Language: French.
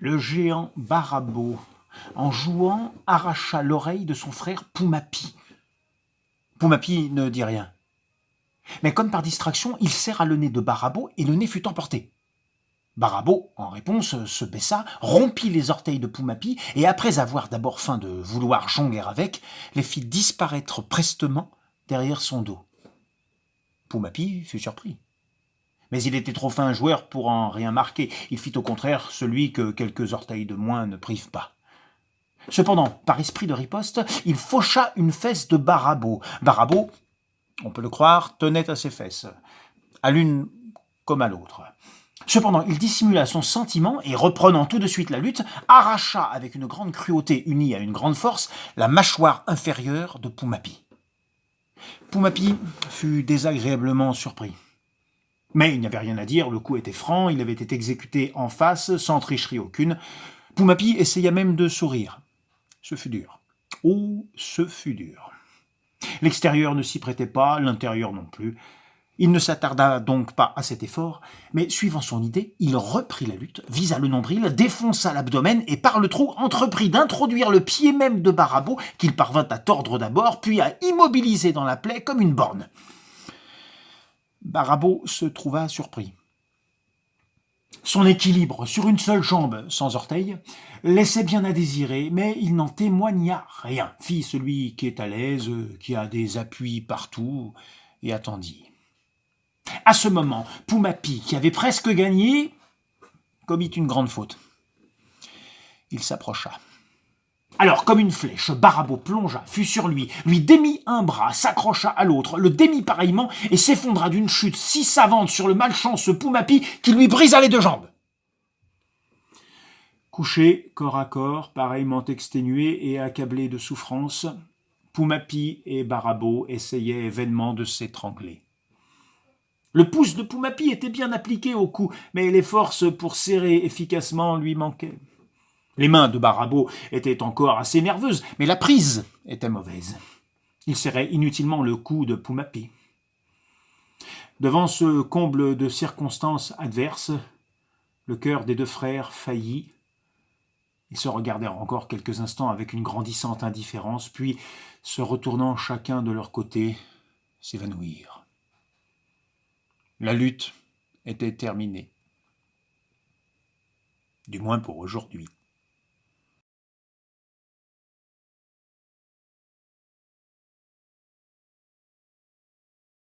Le géant Barabo, en jouant, arracha l'oreille de son frère Poumapi. Poumapi ne dit rien. Mais comme par distraction, il serra le nez de Barabo et le nez fut emporté. Barabo, en réponse, se baissa, rompit les orteils de Poumapi et après avoir d'abord feint de vouloir jongler avec, les fit disparaître prestement derrière son dos. Poumapi fut surpris. Mais il était trop fin joueur pour en rien marquer. Il fit au contraire celui que quelques orteils de moins ne privent pas. Cependant, par esprit de riposte, il faucha une fesse de Barabo. Barabo, on peut le croire, tenait à ses fesses, à l'une comme à l'autre. Cependant, il dissimula son sentiment et, reprenant tout de suite la lutte, arracha avec une grande cruauté unie à une grande force la mâchoire inférieure de Poumapi. Poumapi fut désagréablement surpris. Mais il n'y avait rien à dire, le coup était franc, il avait été exécuté en face, sans tricherie aucune. Poumapi essaya même de sourire. Ce fut dur. Oh, ce fut dur. L'extérieur ne s'y prêtait pas, l'intérieur non plus. Il ne s'attarda donc pas à cet effort, mais suivant son idée, il reprit la lutte, visa le nombril, défonça l'abdomen et par le trou entreprit d'introduire le pied même de Barabo, qu'il parvint à tordre d'abord, puis à immobiliser dans la plaie comme une borne. Barabo se trouva surpris. Son équilibre sur une seule jambe, sans orteil, laissait bien à désirer, mais il n'en témoigna rien. Fit celui qui est à l'aise, qui a des appuis partout, et attendit. À ce moment, Poumapi, qui avait presque gagné, commit une grande faute. Il s'approcha. Alors, comme une flèche, Barabo plongea, fut sur lui, lui démit un bras, s'accrocha à l'autre, le démit pareillement et s'effondra d'une chute si savante sur le malchanceux Poumapi qu'il lui brisa les deux jambes. Couché, corps à corps, pareillement exténué et accablé de souffrance, Poumapi et Barabo essayaient vainement de s'étrangler. Le pouce de Poumapi était bien appliqué au cou, mais les forces pour serrer efficacement lui manquaient. Les mains de Barabo étaient encore assez nerveuses, mais la prise était mauvaise. Il serrait inutilement le cou de Poumapi. Devant ce comble de circonstances adverses, le cœur des deux frères faillit. Ils se regardèrent encore quelques instants avec une grandissante indifférence, puis, se retournant chacun de leur côté, s'évanouirent. La lutte était terminée. Du moins pour aujourd'hui.